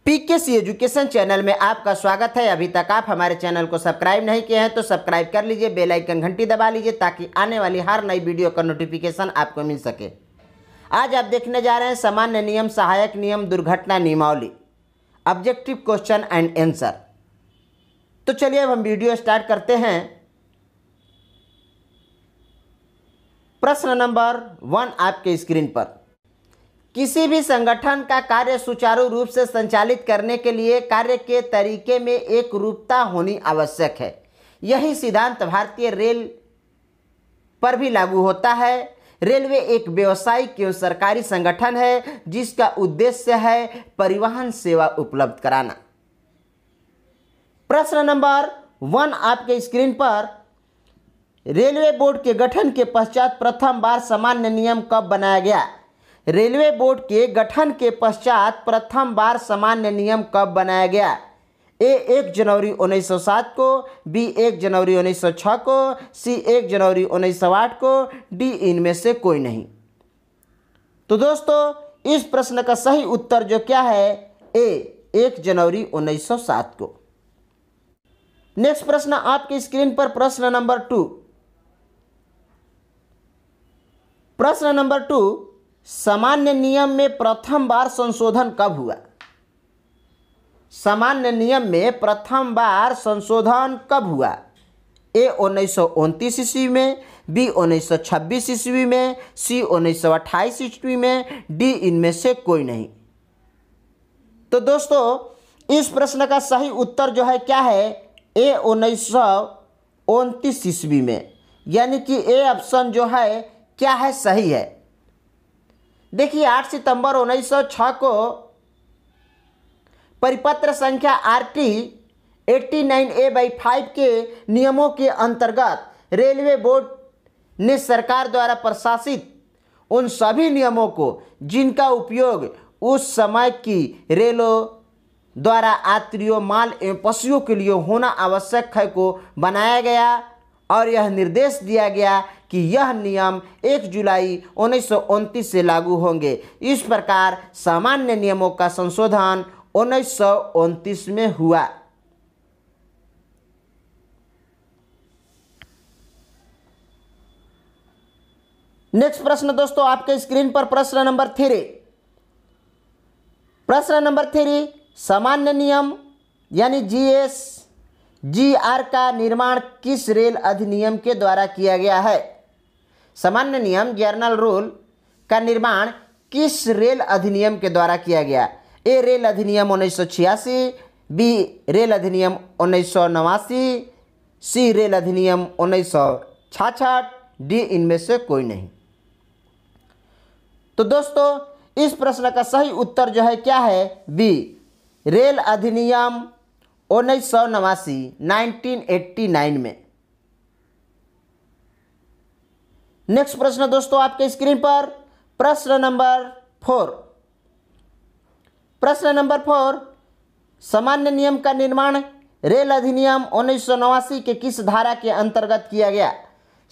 PKC education channel में आपका स्वागत है। अभी तक आप हमारे चैनल को सब्सक्राइब नहीं किए हैं तो सब्सक्राइब कर लीजिए, बेल आइकन घंटी दबा लीजिए ताकि आने वाली हर नई वीडियो का नोटिफिकेशन आपको मिल सके। आज आप देखने जा रहे हैं सामान्य नियम, सहायक नियम, दुर्घटना नियमावली, ऑब्जेक्टिव क्वेश्चन एंड आंसर। तो चलिए अब हम वीडियो स्टार्ट करते हैं। प्रश्न नंबर 1 आपके स्क्रीन पर। किसी भी संगठन का कार्य सुचारू रूप से संचालित करने के लिए कार्य के तरीके में एक रूपता होनी आवश्यक है। यही सिद्धांत भारतीय रेल पर भी लागू होता है। रेलवे एक व्यावसायिक एवं सरकारी संगठन है जिसका उद्देश्य है परिवहन सेवा उपलब्ध कराना। प्रश्न नंबर 1 आपके स्क्रीन पर। रेलवे बोर्ड के गठन के पश्चात प्रथम बार सामान्य नियम कब बनाया गया? रेलवे बोर्ड के गठन के पश्चात प्रथम बार सामान्य नियम कब बनाया गया? ए 1 जनवरी 1907 को, बी 1 जनवरी 1906 को, सी 1 जनवरी 1908 को, डी इनमें से कोई नहीं। तो दोस्तों इस प्रश्न का सही उत्तर जो क्या है, ए 1 जनवरी 1907 को। नेक्स्ट प्रश्न आपकी स्क्रीन पर प्रश्न नंबर 2। प्रश्न नंबर 2, सामान्य नियम में प्रथम बार संशोधन कब हुआ? सामान्य नियम में प्रथम बार संशोधन कब हुआ? ए 1929 ईस्वी में, बी 1926 ईस्वी में, सी 1928 ईस्वी में, डी इनमें से कोई नहीं। तो दोस्तों इस प्रश्न का सही उत्तर जो है क्या है, ए 1929 ईस्वी में, यानी कि ए ऑप्शन जो है क्या है, सही है। देखिए 8 सितंबर 1906 को परिपत्र संख्या RT 89A/5 के नियमों के अंतर्गत रेलवे बोर्ड ने सरकार द्वारा प्रशासित उन सभी नियमों को जिनका उपयोग उस समय की रेलों द्वारा यात्रियों, माल एवं पशुओं के लिए होना आवश्यक है को बनाया गया और यह निर्देश दिया गया कि यह नियम 1 जुलाई 1929 से लागू होंगे। इस प्रकार सामान्य नियमों का संशोधन 1929 में हुआ। नेक्स्ट प्रश्न दोस्तों आपके स्क्रीन पर प्रश्न नंबर 3। प्रश्न नंबर 3, सामान्य नियम यानी GR का निर्माण किस रेल अधिनियम के द्वारा किया गया है? सामान्य नियम जनरल रूल का निर्माण किस रेल अधिनियम के द्वारा किया गया? ए रेल अधिनियम 1986, बी रेल अधिनियम 1989, सी रेल अधिनियम 1966, डी इनमें से कोई नहीं। तो दोस्तों इस प्रश्न का सही उत्तर जो है क्या है, बी रेल अधिनियम 1989 में। नेक्स्ट प्रश्न दोस्तों आपके स्क्रीन पर प्रश्न नंबर 4। प्रश्न नंबर 4, सामान्य नियम का निर्माण रेल अधिनियम 1989 के किस धारा के अंतर्गत किया गया?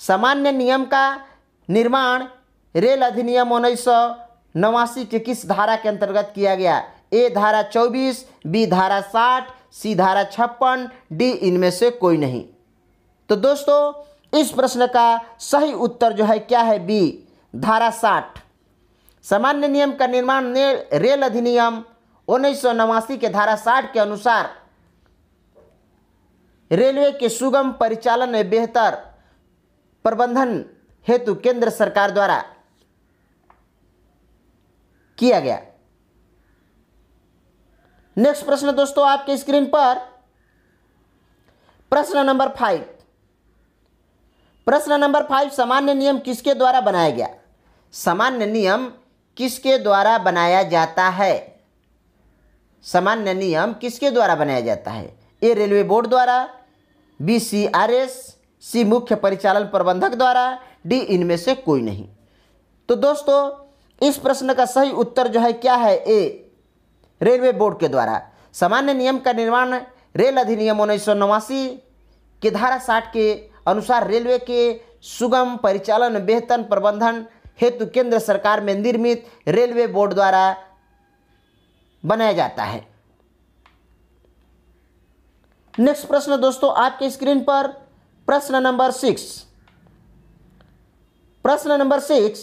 सामान्य नियम का निर्माण रेल अधिनियम 1989 के किस धारा के अंतर्गत किया गया? ए धारा 24, बी धारा 60, सी धारा 56, डी इनमें से कोई नहीं। तो दोस्तों इस प्रश्न का सही उत्तर जो है क्या है, बी धारा 60। सामान्य नियम का निर्माण रेल अधिनियम 1989 के धारा 60 के अनुसार रेलवे के सुगम परिचालन में बेहतर प्रबंधन हेतु केंद्र सरकार द्वारा किया गया। नेक्स्ट प्रश्न दोस्तों आपके स्क्रीन पर प्रश्न नंबर 5। प्रश्न नंबर 5, सामान्य नियम किसके द्वारा बनाया गया? सामान्य नियम किसके द्वारा बनाया जाता है? सामान्य नियम किसके द्वारा बनाया जाता है? ए रेलवे बोर्ड द्वारा, बी CRS, सी मुख्य परिचालन प्रबंधक द्वारा, डी इनमें से कोई नहीं। तो दोस्तों इस प्रश्न का सही उत्तर जो है क्या है, ए रेलवे बोर्ड के द्वारा। सामान्य नियम का निर्माण रेल अधिनियम 1989 के धारा 60 के अनुसार रेलवे के सुगम परिचालन बेहतर प्रबंधन हेतु केंद्र सरकार में निर्मित रेलवे बोर्ड द्वारा बनाया जाता है। नेक्स्ट प्रश्न दोस्तों आपके स्क्रीन पर प्रश्न नंबर 6। प्रश्न नंबर 6,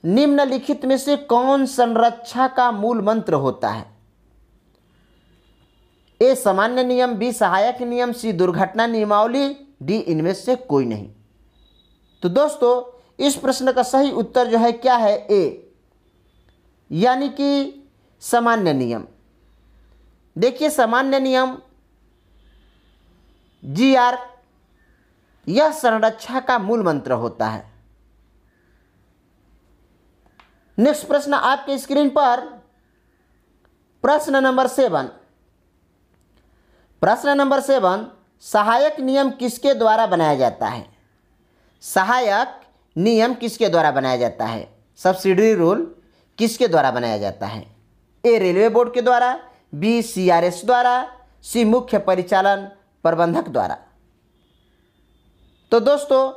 निम्नलिखित में से कौन संरक्षा का मूल मंत्र होता है? ए सामान्य नियम, बी सहायक नियम, सी दुर्घटना नियमावली, डी इनमें से कोई नहीं। तो दोस्तों इस प्रश्न का सही उत्तर जो है क्या है? ए यानी कि सामान्य नियम। देखिए सामान्य नियम GR यह संरक्षा का मूल मंत्र होता है। नेक्स्ट प्रश्न आपके स्क्रीन पर प्रश्न नंबर 7। प्रश्न नंबर 7, सहायक नियम किसके द्वारा बनाया जाता है? सहायक नियम किसके द्वारा बनाया जाता है? सब्सिडरी रूल किसके द्वारा बनाया जाता है? ए रेलवे बोर्ड के द्वारा, बी CRS द्वारा, सी मुख्य परिचालन प्रबंधक द्वारा। तो दोस्तों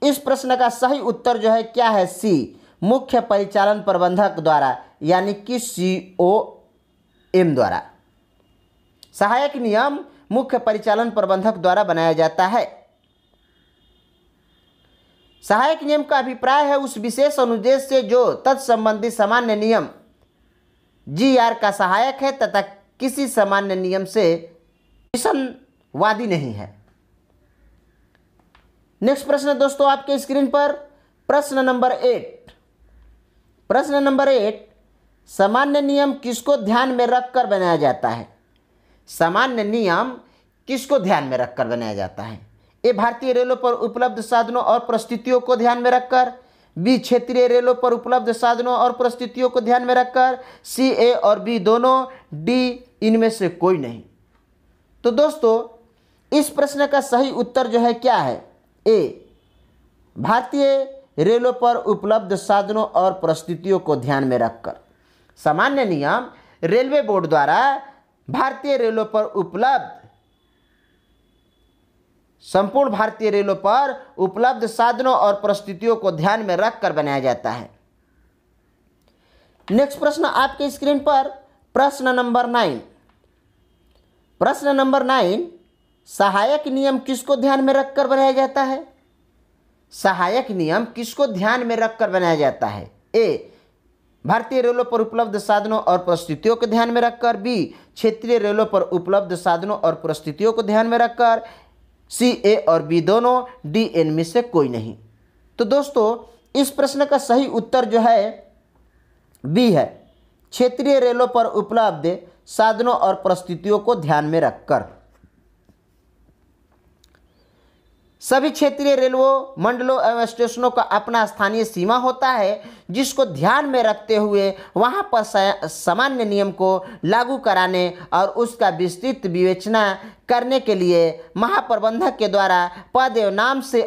इस प्रश्न का सही उत्तर जो है क्या है? सी मुख्य परिचालन प्रबंधक द्वारा, यानी कि COM द्वारा। सहायक नियम मुख्य परिचालन प्रबंधक द्वारा बनाया जाता है। सहायक नियम का अभिप्राय है उस विशेष अनुदेश से जो तत्संबंधी सामान्य नियम GR का सहायक है तथा किसी सामान्य नियम से विसंवादी नहीं है। नेक्स्ट प्रश्न दोस्तों आपके स्क्रीन पर प्रश्न नंबर 8। प्रश्न नंबर 8, सामान्य नियम किसको ध्यान में रखकर बनाया जाता है? सामान्य नियम किसको ध्यान में रखकर बनाया जाता है? ए भारतीय रेलों पर उपलब्ध साधनों और परिस्थितियों को ध्यान में रखकर, बी क्षेत्रीय रेलों पर उपलब्ध साधनों और परिस्थितियों को ध्यान में रखकर, सी ए और बी दोनों, डी इनमें से कोई नहीं। तो दोस्तों इस प्रश्न का सही उत्तर जो है क्या है? ए भारतीय रेलों पर उपलब्ध साधनों और परिस्थितियों को ध्यान में रखकर। सामान्य नियम रेलवे बोर्ड द्वारा भारतीय रेलों पर उपलब्ध संपूर्ण भारतीय रेलों पर उपलब्ध साधनों और परिस्थितियों को ध्यान में रखकर बनाया जाता है। नेक्स्ट प्रश्न आपके स्क्रीन पर प्रश्न नंबर 9। प्रश्न नंबर 9, सहायक नियम किसको ध्यान में रखकर बनाया जाता है? सहायक नियम किसको ध्यान में रखकर बनाया जाता है? ए भारतीय रेलों पर उपलब्ध साधनों और परिस्थितियों को ध्यान में रखकर, बी क्षेत्रीय रेलों पर उपलब्ध साधनों और परिस्थितियों को ध्यान में रखकर, सी ए और बी दोनों, डी इनमें से कोई नहीं। तो दोस्तों इस प्रश्न का सही उत्तर जो है बी है, क्षेत्रीय रेलों पर उपलब्ध साधनों और परिस्थितियों को ध्यान में रखकर। सभी क्षेत्रीय रेलवों, मंडलों एवं स्टेशनों का अपना स्थानीय सीमा होता है जिसको ध्यान में रखते हुए वहां पर सामान्य नियम को लागू कराने और उसका विस्तृत विवेचना करने के लिए महाप्रबंधक के द्वारा पद एवं नाम से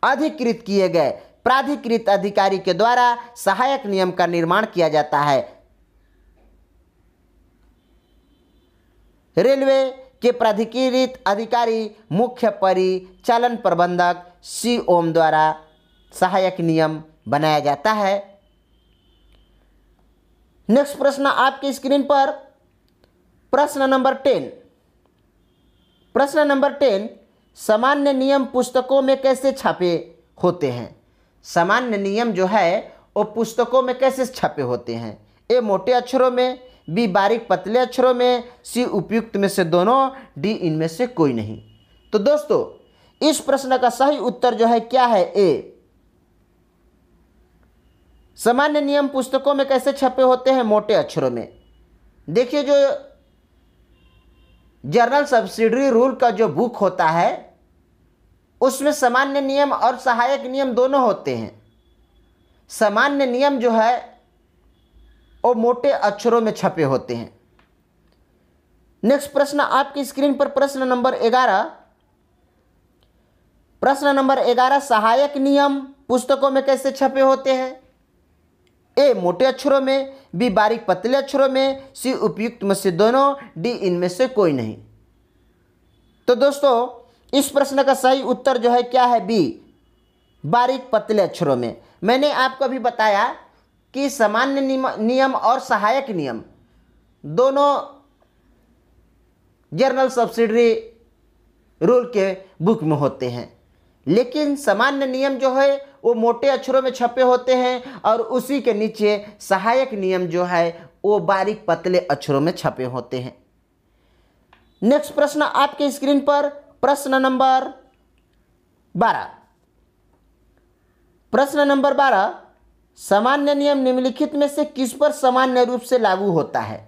अधिकृत किए गए प्राधिकृत अधिकारी के द्वारा सहायक नियम का निर्माण किया जाता है। रेलवे के प्राधिकृत अधिकारी मुख्य परिचालन प्रबंधक COM द्वारा सहायक नियम बनाया जाता है। नेक्स्ट प्रश्न आपके स्क्रीन पर प्रश्न नंबर 10। प्रश्न नंबर 10, सामान्य नियम पुस्तकों में कैसे छपे होते हैं? सामान्य नियम जो है वो पुस्तकों में कैसे छपे होते हैं? ए मोटे अक्षरों में, बी बारीक पतले अक्षरों में, सी उपयुक्त में से दोनों, डी इनमें से कोई नहीं। तो दोस्तों इस प्रश्न का सही उत्तर जो है क्या है? ए सामान्य नियम पुस्तकों में कैसे छपे होते हैं? मोटे अक्षरों में। देखिए जो जर्नल सब्सिडरी रूल का जो बुक होता है उसमें सामान्य नियम और सहायक नियम दोनों होते हैं। सामान्य नियम जो है वो मोटे अक्षरों में छपे होते हैं। नेक्स्ट प्रश्न आपकी स्क्रीन पर प्रश्न नंबर 11। प्रश्न नंबर 11, सहायक नियम पुस्तकों में कैसे छपे होते हैं? ए मोटे अक्षरों में, बी बारीक पतले अक्षरों में, सी उपयुक्त में से दोनों, डी इनमें से कोई नहीं। तो दोस्तों इस प्रश्न का सही उत्तर जो है क्या है? बी बारीक पतले अक्षरों में। मैंने आपको अभी बताया कि सामान्य नियम और सहायक नियम दोनों जर्नल सब्सिडरी रूल के बुक में होते हैं। लेकिन सामान्य नियम जो है वो मोटे अक्षरों में छपे होते हैं और उसी के नीचे सहायक नियम जो है वो बारीक पतले अक्षरों में छपे होते हैं। नेक्स्ट प्रश्न आपके स्क्रीन पर प्रश्न नंबर 12। प्रश्न नंबर 12, सामान्य नियम निम्नलिखित में से किस पर सामान्य रूप से लागू होता है?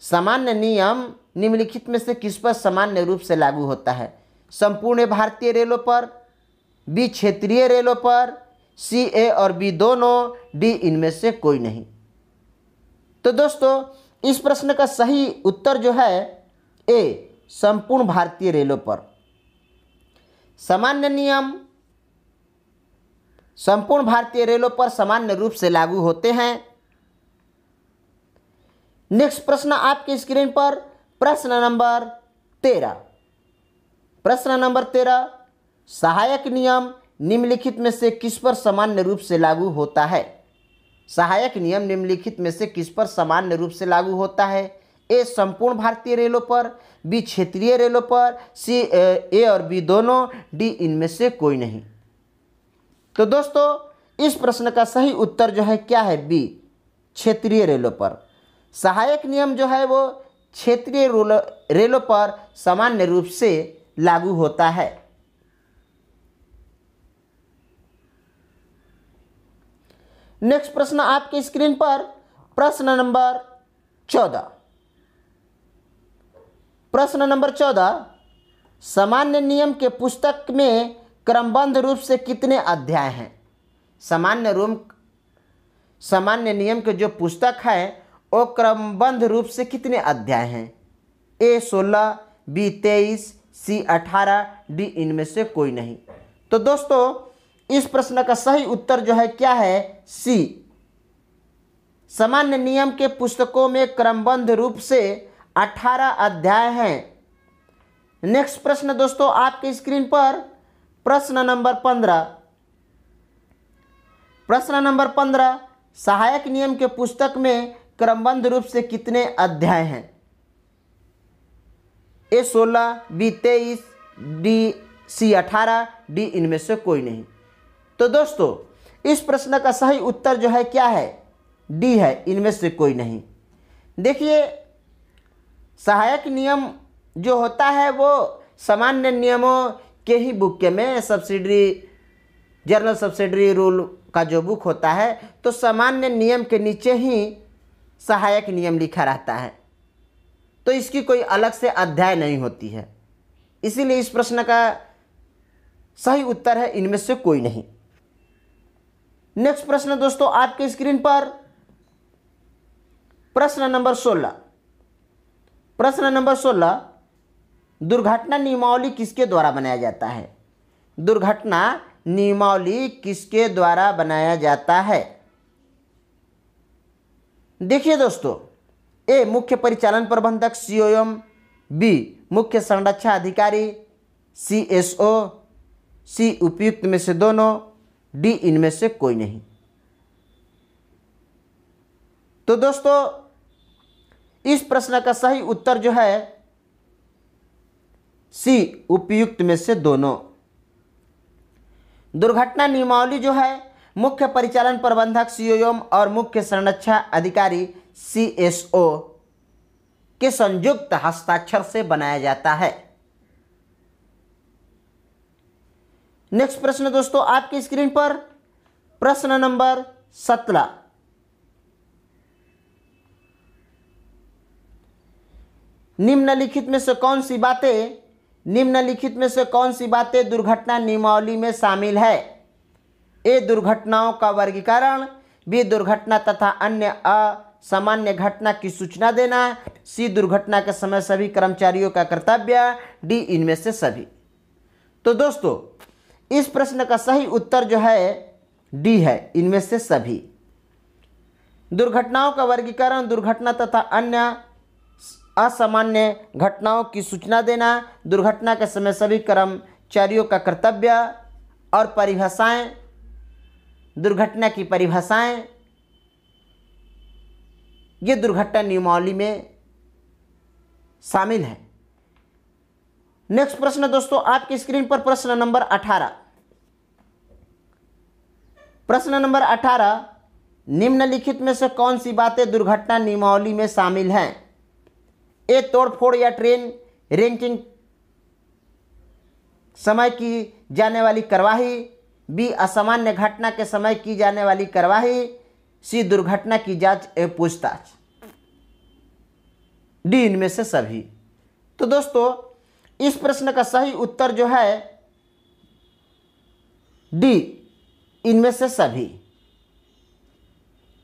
सामान्य नियम निम्नलिखित में से किस पर सामान्य रूप से लागू होता है? संपूर्ण भारतीय रेलों पर, बी क्षेत्रीय रेलों पर, सी ए और बी दोनों, डी इनमें से कोई नहीं। तो दोस्तों इस प्रश्न का सही उत्तर जो है ए संपूर्ण भारतीय रेलों पर। सामान्य नियम संपूर्ण भारतीय रेलों पर सामान्य रूप से लागू होते हैं। नेक्स्ट प्रश्न आपके स्क्रीन पर प्रश्न नंबर 13। प्रश्न नंबर 13, सहायक नियम निम्नलिखित में से किस पर सामान्य रूप से लागू होता है? सहायक नियम निम्नलिखित में से किस पर सामान्य रूप से लागू होता है? ए संपूर्ण भारतीय रेलों पर, बी क्षेत्रीय रेलों पर, सी ए और बी दोनों, डी इनमें से कोई नहीं। तो दोस्तों इस प्रश्न का सही उत्तर जो है क्या है? बी क्षेत्रीय रेलों पर। सहायक नियम जो है वो क्षेत्रीय रेलों पर सामान्य रूप से लागू होता है। नेक्स्ट प्रश्न आपके स्क्रीन पर प्रश्न नंबर 14। प्रश्न नंबर 14, सामान्य नियम के पुस्तक में क्रमबद्ध रूप से कितने अध्याय हैं? सामान्य नियम के जो पुस्तक है वो क्रमबद्ध रूप से कितने अध्याय हैं? ए 16, बी 23, सी 18, डी इनमें से कोई नहीं। तो दोस्तों इस प्रश्न का सही उत्तर जो है क्या है? सी सामान्य नियम के पुस्तकों में क्रमबद्ध रूप से 18 अध्याय हैं। नेक्स्ट प्रश्न दोस्तों आपके स्क्रीन पर प्रश्न नंबर 15। प्रश्न नंबर 15, सहायक नियम के पुस्तक में क्रमबद्ध रूप से कितने अध्याय हैं? ए 16, बी 23, डी सी 18, डी इनमें से कोई नहीं। तो दोस्तों इस प्रश्न का सही उत्तर जो है क्या है? डी है, इनमें से कोई नहीं। देखिए सहायक नियम जो होता है वो सामान्य नियमों के ही बुक में जर्नल सब्सिडरी रूल का जो बुक होता है तो सामान्य नियम के नीचे ही सहायक नियम लिखा रहता है, तो इसकी कोई अलग से अध्याय नहीं होती है। इसीलिए इस प्रश्न का सही उत्तर है इनमें से कोई नहीं। नेक्स्ट प्रश्न दोस्तों आपके स्क्रीन पर प्रश्न नंबर 16। प्रश्न नंबर 16, दुर्घटना नियमावली किसके द्वारा बनाया जाता है? दुर्घटना नियमावली किसके द्वारा बनाया जाता है? देखिए दोस्तों, ए मुख्य परिचालन प्रबंधक सीओएम, बी मुख्य संरक्षा अधिकारी सीएसओ, सी उपयुक्त में से दोनों, डी इनमें से कोई नहीं। तो दोस्तों इस प्रश्न का सही उत्तर जो है सी उपयुक्त में से दोनों। दुर्घटना नियमावली जो है मुख्य परिचालन प्रबंधक सीओएम और मुख्य संरक्षा अधिकारी सीएसओ के संयुक्त हस्ताक्षर से बनाया जाता है। नेक्स्ट प्रश्न दोस्तों आपकी स्क्रीन पर प्रश्न नंबर 17। निम्नलिखित में से कौन सी बातें दुर्घटना नियमावली में शामिल है? ए दुर्घटनाओं का वर्गीकरण, बी दुर्घटना तथा अन्य असामान्य घटना की सूचना देना, सी दुर्घटना के समय सभी कर्मचारियों का कर्तव्य, डी इनमें से सभी। तो दोस्तों इस प्रश्न का सही उत्तर जो है डी है, इनमें से सभी। दुर्घटनाओं का वर्गीकरण, दुर्घटना तथा अन्य असामान्य घटनाओं की सूचना देना, दुर्घटना के समय सभी कर्मचारियों का कर्तव्य और परिभाषाएं, दुर्घटना की परिभाषाएं, ये दुर्घटना नियमावली में शामिल है। नेक्स्ट प्रश्न दोस्तों आपकी स्क्रीन पर प्रश्न नंबर 18। प्रश्न नंबर 18, निम्नलिखित में से कौन सी बातें दुर्घटना नियमावली में शामिल हैं? ए, तोड़फोड़ या ट्रेन रैंकिंग समय की जाने वाली कार्यवाही, बी, असामान्य घटना के समय की जाने वाली कार्यवाही, सी, दुर्घटना की जांच एवं पूछताछ, डी, इनमें से सभी। तो दोस्तों इस प्रश्न का सही उत्तर जो है डी, इनमें से सभी।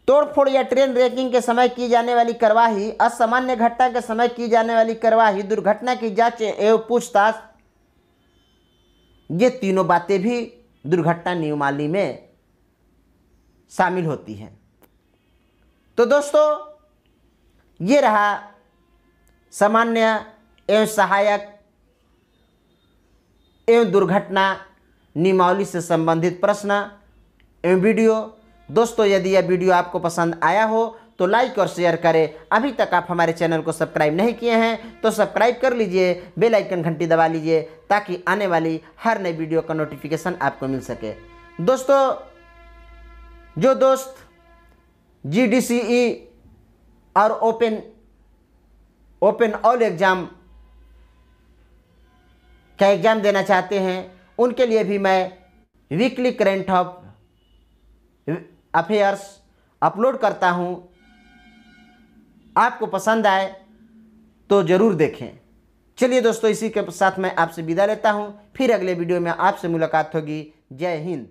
तोड़फोड़ या ट्रेन रैंकिंग के समय की जाने वाली कार्यवाही, असामान्य घटना के समय की जाने वाली कार्यवाही, दुर्घटना की जांच एवं पूछताछ, ये तीनों बातें भी दुर्घटना नियमावली में शामिल होती हैं। तो दोस्तों ये रहा सामान्य एवं सहायक एवं दुर्घटना नियमावली से संबंधित प्रश्न एवं वीडियो। दोस्तों यदि यह वीडियो आपको पसंद आया हो तो लाइक और शेयर करें। अभी तक आप हमारे चैनल को सब्सक्राइब नहीं किए हैं तो सब्सक्राइब कर लीजिए, बेल आइकन घंटी दबा लीजिए ताकि आने वाली हर नई वीडियो का नोटिफिकेशन आपको मिल सके। दोस्तों जो दोस्त GDCE और ओपन ऑल एग्ज़ाम का एग्ज़ाम देना चाहते हैं उनके लिए भी मैं वीकली करेंट अफेयर्स अपलोड करता हूं। आपको पसंद आए तो ज़रूर देखें। चलिए दोस्तों इसी के साथ मैं आपसे विदा लेता हूं, फिर अगले वीडियो में आपसे मुलाकात होगी। जय हिंद।